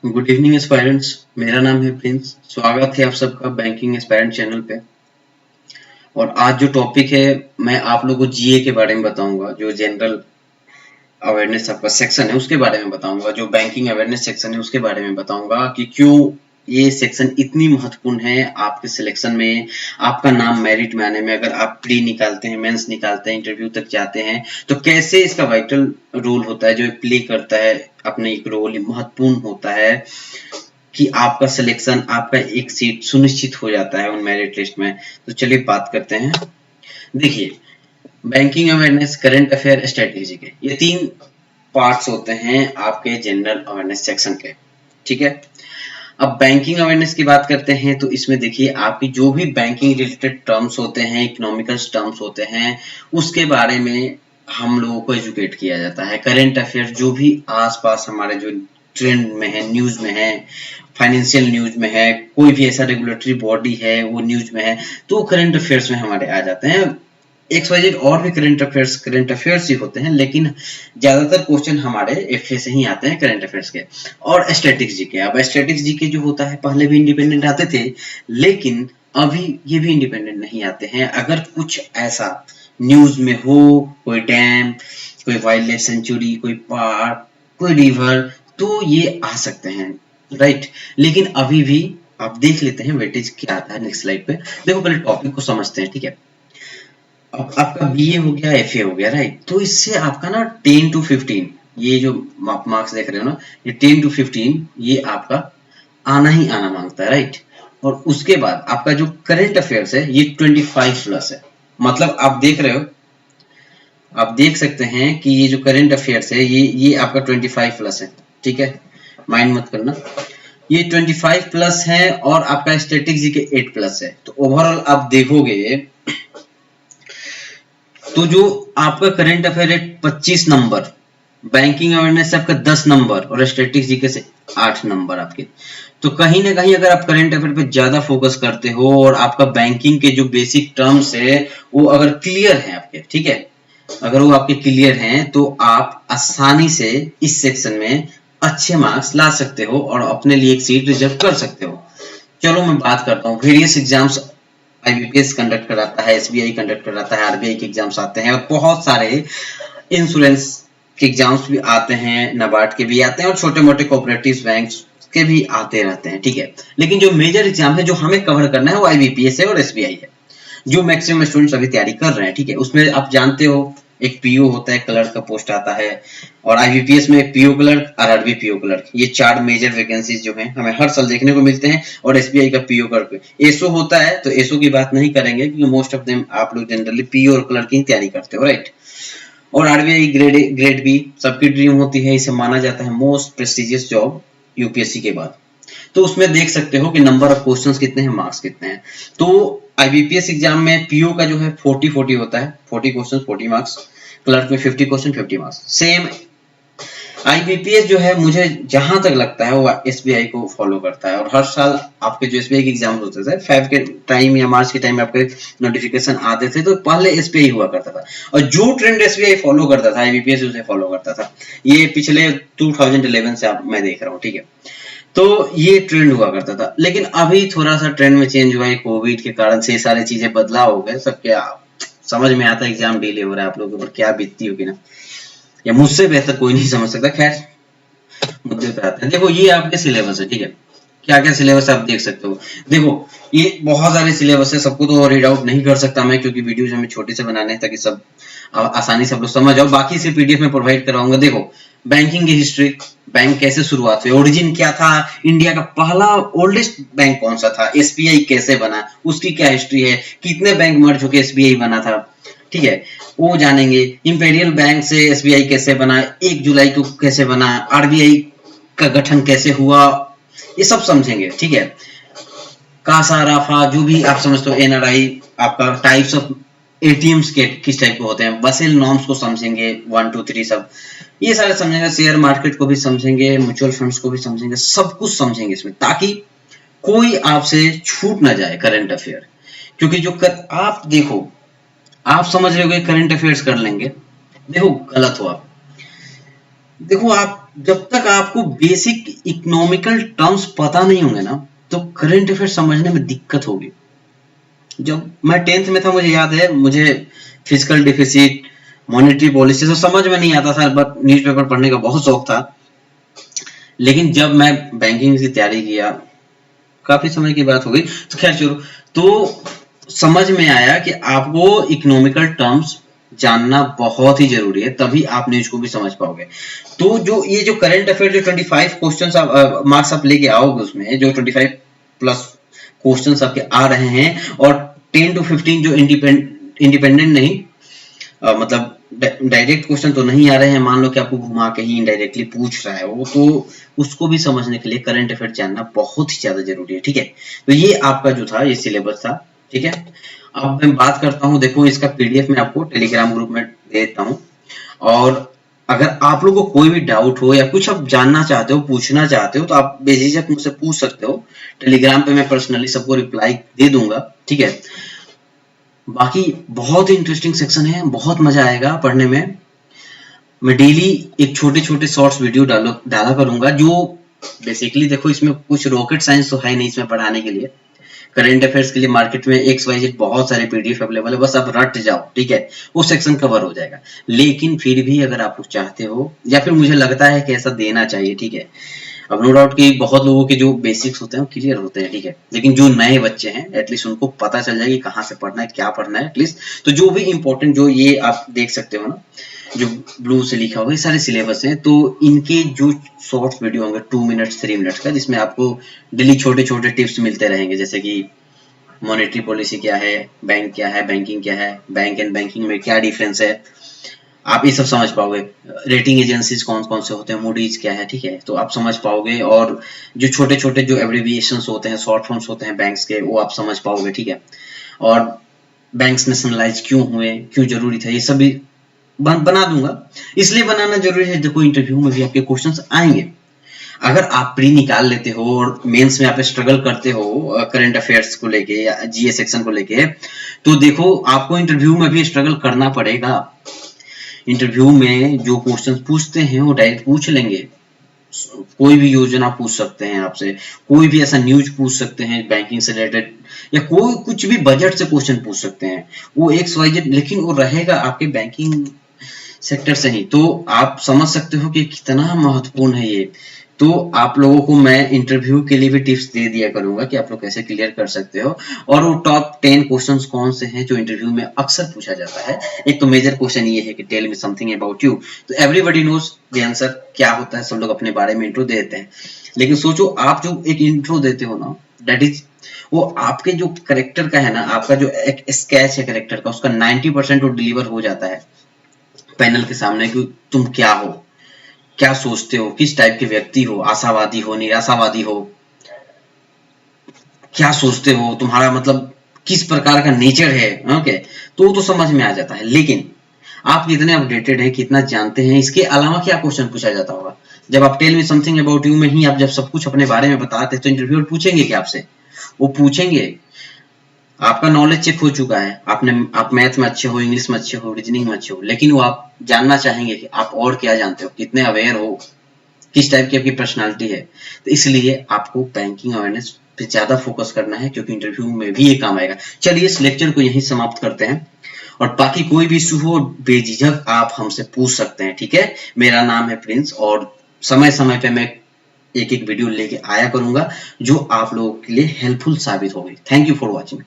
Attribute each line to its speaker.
Speaker 1: Good evening aspirants. मेरा नाम है प्रिंस। स्वागत है आप सबका बैंकिंग एस्पायरेंट चैनल पे। और आज जो टॉपिक है, मैं आप लोगों को जीए के बारे में बताऊंगा। जो जनरल अवेयरनेस आपका सेक्शन है उसके बारे में बताऊंगा। जो बैंकिंग अवेयरनेस सेक्शन है उसके बारे में बताऊंगा कि क्यों ये सेक्शन इतनी महत्वपूर्ण है आपके सिलेक्शन में, आपका नाम मेरिट में आने में। अगर आप प्री निकालते हैं, मेंस निकालते हैं, इंटरव्यू तक जाते हैं, तो कैसे इसका वाइटल रोल होता है, जो प्ले करता है अपने एक रोल महत्वपूर्ण होता है कि आपका सिलेक्शन, आपका एक सीट सुनिश्चित हो जाता है उन मेरिट लिस्ट में। तो चलिए बात करते हैं। देखिए, banking awareness, current affair, strategy के ये 3 पार्ट्स होते हैं आपके जनरल अवेयरनेस सेक्शन के। ठीक है। अब बैंकिंग अवेयरनेस की बात करते हैं तो इसमें देखिए, आपकी जो भी बैंकिंग रिलेटेड टर्म्स होते हैं, इकोनॉमिकल टर्म्स होते हैं, उसके बारे में हम लोगों को एजुकेट किया जाता है। करंट अफेयर जो भी आसपास हमारे जो ट्रेंड में है, न्यूज में है, फाइनेंशियल न्यूज में है, कोई भी ऐसा रेगुलेटरी बॉडी है वो न्यूज में है, तो करंट अफेयर्स में हमारे आ जाते हैं। XYZ और भी करंट अफेयर्स ही होते हैं, लेकिन ज्यादातर क्वेश्चन हमारे एफए से ही आते हैं, करंट अफेयर्स के। और स्टैटिक्स जीके, अब स्टैटिक्स जीके जो होता है, पहले भी इंडिपेंडेंट आते थे, लेकिन अभी ये भी इंडिपेंडेंट नहीं आते हैं। अगर कुछ ऐसा न्यूज में हो, कोई डैम, कोई वाइल्ड लाइफ सेंचुरी, कोई पार्क, कोई रिवर, तो ये आ सकते हैं, राइट। लेकिन अभी भी आप देख लेते हैं वेटेज क्या आता है। नेक्स्ट स्लाइड पे देखो, पहले टॉपिक को समझते हैं, ठीक है। अब आपका बीए हो गया, एफए हो गया, राइट। तो इससे आपका ना 10 to 15, ये जो आप मार्क्स देख रहे हो ना, ये 10 to 15 ये आपका आना ही आना मांगता है, राइट। और उसके बाद आपका जो करंट अफेयर्स है ये 25 प्लस है। मतलब आप देख रहे हो, आप देख सकते हैं कि ये जो करंट अफेयर्स है ये आपका 25 प्लस है, ठीक है। माइंड मत करना, ये 25 प्लस है। और आपका स्टैटिक जी के 8 प्लस है। तो ओवरऑल आप देखोगे तो जो आपका करंट अफेयर है 25 नंबर, बैंकिंग अवेयरनेस से आपका 10 नंबर, और स्टैटिक्स जीके से 8 नंबर आपके। तो कहीं ना कहीं अगर आप करंट अफेयर पे ज्यादा फोकस करते हो और आपका बैंकिंग के जो बेसिक टर्म्स है वो अगर क्लियर है आपके, ठीक है, अगर वो आपके क्लियर हैं, तो आप आसानी से इस सेक्शन में अच्छे मार्क्स ला सकते हो और अपने लिए एक सीट रिजर्व कर सकते हो। चलो मैं बात करता हूँ। वेरियस एग्जाम्स आईबीपीएस कंडक्ट कराता है, एसबीआई कंडक्ट कराता है, आरबीआई के एग्जाम्स आते हैं, और बहुत सारे इंश्योरेंस के एग्जाम्स भी आते हैं, नाबार्ड के भी आते हैं, और छोटे मोटे कोऑपरेटिव बैंक्स के भी आते रहते हैं, ठीक है। लेकिन जो मेजर एग्जाम है जो हमें कवर करना है वो आईबीपीएस है और एसबीआई है, जो मैक्सिमम स्टूडेंट्स अभी तैयारी कर रहे हैं, ठीक है। उसमें आप जानते हो एक पीओ होता है, क्लर्क का पोस्ट आता है, और आईबीपीएस में एक PO clerk, RRB PO clerk, ये 4 मेजर वैकेंसीज जो हैं हमें हर साल देखने को मिलते हैं। और एसबीआई का पीओ क्लर्क, एसओ होता है, तो एसओ की बात नहीं करेंगे क्योंकि मोस्ट ऑफ देम आप लोग जनरली पीओ और क्लर्क की तैयारी करते हो, राइट। और आरबीआई ग्रेड बी सबकी ड्रीम होती है, इसे माना जाता है मोस्ट प्रेस्टिजियस जॉब यूपीएससी के बाद। तो उसमें देख सकते हो कि नंबर ऑफ क्वेश्चंस कितने हैं, मार्क्स कितने हैं। तो आईबीपीएस एग्जाम में पीओ का जो है 40-40 होता है, 40 क्वेश्चन 40 मार्क्स। क्लर्क में 50 क्वेश्चन 50 मार्क्स। सेम आईबीपीएस जो है, मुझे जहां तक लगता है वो एसबीआई को फॉलो करता है। और हर साल आपके जो एसबीआई के एग्जाम होते थे, फेब के टाइम या मार्च के टाइम में आपके नोटिफिकेशन आते थे, तो पहले एसबीआई हुआ करता था। और जो ट्रेंड एसबीआई फॉलो करता था, आईबीपीएस उसे फॉलो करता था। ये पिछले 2011 से आप मैं देख रहा हूँ, ठीक है। तो ये ट्रेंड हुआ करता था, लेकिन अभी थोड़ा सा ट्रेंड में चेंज हुआ है, कोविड के कारण से सारी चीजें बदलाव हो गए। सब क्या समझ में आता है, एग्जाम डिले हो रहा है, आप लोगों के ऊपर क्या बीतती होगी ना, या मुझसे बेहतर कोई नहीं समझ सकता। खैर, मुद्दे पे आते हैं। देखो, ये आपके सिलेबस है, ठीक है। क्या क्या सिलेबस आप देख सकते हो। देखो, ये बहुत सारे सिलेबस है, सबको तो रीड आउट नहीं कर सकता मैं, क्योंकि वीडियोज हमें छोटे से बनाने हैं ताकि सब आसानी से आप लोग समझ जाओ। बाकी से पीडीएफ में प्रोवाइड कराऊंगा। देखो, बैंकिंग की हिस्ट्री, बैंक कैसे शुरुआत हुई, ओरिजिन क्या था, इंडिया का पहला ओल्डेस्ट बैंक कौन सा था, एसबीआई कैसे बना, उसकी क्या हिस्ट्री है, कितने बैंक मर्ज होकर एसबीआई बना था, ठीक है, वो जानेंगे। इंपेरियल बैंक से एसबीआई कैसे बना, 1 जुलाई को कैसे बना, आरबीआई का गठन कैसे हुआ, ये सब समझेंगे, ठीक है। कासा राफा जो भी आप समझते हो, एनआरआई, आपका टाइप्स ऑफ एटीएम्स के किस टाइप के होते हैं, बसेल नॉर्म्स को समझेंगे, 1 2 3 सब ये सारे समझेंगे। शेयर मार्केट को भी समझेंगे, म्यूचुअल फंड्स को भी समझेंगे, सब कुछ समझेंगे इसमें, ताकि कोई आपसे छूट ना जाए करंट अफेयर। क्योंकि आप देखो, आप समझ रहे हो कि करंट अफेयर्स कर लेंगे, देखो गलत हो आप। देखो, आप जब तक आपको बेसिक इकोनॉमिकल टर्म्स पता नहीं होंगे ना, तो करंट अफेयर समझने में दिक्कत होगी। जब मैं 10th में था, मुझे याद है, मुझे फिजिकल डिफिसिट, मॉनेटरी पॉलिसी सब समझ में नहीं आता था, बट न्यूज़पेपर पढ़ने का बहुत शौक था। लेकिन जब मैं बैंकिंग की तैयारी किया, काफी समय की बात हो गई, तो खैर चलो, तो समझ में आया कि आपको इकोनॉमिकल टर्म्स जानना बहुत ही जरूरी है, तभी आप न्यूज को भी समझ पाओगे। तो जो ये जो करंट अफेयर जो 25 क्वेश्चंस आप मार्क्स आप लेके आओगे, उसमें जो 25 प्लस क्वेश्चंस आपके आ रहे हैं, और 10 to 15 जो इंडिपेंडेंट नहीं, मतलब डायरेक्ट क्वेश्चन तो नहीं आ रहे हैं, मान लो कि आपको घुमा के ही इनडायरेक्टली पूछ रहा है वो, तो उसको भी समझने के लिए करंट अफेयर जानना बहुत ही ज्यादा जरूरी है, ठीक है। तो ये आपका जो था, ये सिलेबस था, ठीक है। अब मैं बात करता हूँ, देखो इसका पीडीएफ मैं आपको टेलीग्राम ग्रुप में दे देता हूँ, और अगर आप लोगों को कोई भी डाउट हो या कुछ आप जानना चाहते हो, पूछना चाहते हो, तो आप बेझिझक मुझसे पूछ सकते हो। टेलीग्राम पे मैं पर्सनली सबको रिप्लाई दे दूंगा, ठीक है। बाकी बहुत ही इंटरेस्टिंग सेक्शन है, बहुत मजा आएगा पढ़ने में। मैं डेली एक छोटे छोटे शॉर्ट्स वीडियो डाला करूंगा, जो बेसिकली देखो, इसमें कुछ रॉकेट साइंस तो है नहीं इसमें पढ़ाने के लिए। करंट अफेयर्स के लिए मार्केट में XYZ बहुत सारे पीडीएफ अवेलेबल है, बस आप रट जाओ, ठीक है, वो सेक्शन कवर हो जाएगा। लेकिन फिर भी अगर आप लोग चाहते हो, या फिर मुझे लगता है कि ऐसा देना चाहिए, ठीक है। अब नो डाउट कि बहुत लोगों के जो बेसिक्स होते हैं वो क्लियर होते हैं, ठीक है, लेकिन जो नए बच्चे हैं, एटलीस्ट उनको पता चल जाए कि कहाँ से पढ़ना है, क्या पढ़ना है एटलीस्ट। तो जो भी इंपॉर्टेंट, जो ये आप देख सकते हो ना, जो ब्लू से लिखा हुआ, ये सारे सिलेबस हैं, तो इनके जो शॉर्ट्स वीडियो होंगे 2 मिनट्स 3 मिनट्स का, जिसमें आपको डेली छोटे छोटे टिप्स मिलते रहेंगे, जैसे कि मॉनेटरी पॉलिसी क्या है, बैंक क्या है, बैंकिंग क्या है, बैंक एंड बैंकिंग में क्या डिफरेंस है, आप ये सब समझ पाओगे। रेटिंग एजेंसीज कौन कौन से होते हैं, मूडीज क्या है, ठीक है, तो आप समझ पाओगे। और जो छोटे छोटे जो एब्रिविएशंस होते हैं, शॉर्ट फॉर्म्स होते हैं बैंक्स के, वो आप समझ पाओगे, ठीक है। और बैंक्स नेशनलाइज क्यों हुए, क्यों जरूरी था, ये सब भी बना दूंगा। इसलिए बनाना जरूरी है, देखो इंटरव्यू में भी आपके क्वेश्चंस आएंगे। अगर आप प्री निकाल लेते हो और मेंस में आप स्ट्रगल करते हो करंट अफेयर्स को लेके या जीए सेक्शन को लेके, तो देखो आपको इंटरव्यू में भी स्ट्रगल करना पड़ेगा। इंटरव्यू में जो क्वेश्चन पूछते हैं वो डायरेक्ट पूछ लेंगे, कोई भी योजना पूछ सकते हैं आपसे, कोई भी ऐसा न्यूज पूछ सकते हैं बैंकिंग से रिलेटेड, या कोई कुछ भी बजट से क्वेश्चन पूछ सकते हैं, वो XYZ, लेकिन वो रहेगा आपके बैंकिंग सेक्टर से ही। तो आप समझ सकते हो कि कितना महत्वपूर्ण है ये। तो आप लोगों को मैं इंटरव्यू के लिए भी टिप्स दे दिया करूंगा कि आप लोग कैसे क्लियर कर सकते हो। और वो टॉप 10 क्वेश्चंस कौन से हैं जो इंटरव्यू में अक्सर पूछा जाता है। एक तो मेजर क्वेश्चन ये है कि tell me something about you, तो एवरीबॉडी नोज द आंसर क्या होता है, सब लोग अपने बारे में इंट्रो दे देते हैं। लेकिन सोचो, आप जो एक इंट्रो देते हो ना, दैट इज, वो आपके जो करेक्टर का है ना, आपका जो एक स्केच है करेक्टर का, उसका 90% वो डिलीवर हो जाता है पैनल के सामने कि तुम क्या हो, क्या सोचते हो, किस टाइप के व्यक्ति हो, आशावादी हो, निराशावादी हो, क्या सोचते हो, तुम्हारा मतलब किस प्रकार का नेचर है, ओके। तो वो तो समझ में आ जाता है। लेकिन आप कितने अपडेटेड हैं, कितना जानते हैं, इसके अलावा क्या क्वेश्चन पूछा जाता होगा। जब आप tell me something about you में ही आप जब सब कुछ अपने बारे में बताते हैं, तो इंटरव्यूअर पूछेंगे क्या आपसे, वो पूछेंगे आपका नॉलेज चेक हो चुका है, आप मैथ में अच्छे हो, इंग्लिश में अच्छे हो, रीजनिंग में अच्छे हो, लेकिन वो आप जानना चाहेंगे कि आप और क्या जानते हो, कितने अवेयर हो, किस टाइप की आपकी पर्सनालिटी है। तो इसलिए आपको बैंकिंग अवेयरनेस पे ज्यादा फोकस करना है, क्योंकि इंटरव्यू में भी ये काम आएगा। चलिए इस लेक्चर को यहीं समाप्त करते हैं, और बाकी कोई भी इशू हो बेझिझक आप हमसे पूछ सकते हैं, ठीक है। मेरा नाम है प्रिंस, और समय समय पे मैं एक एक वीडियो लेके आया करूंगा जो आप लोगों के लिए हेल्पफुल साबित होगी। Thank you for watching.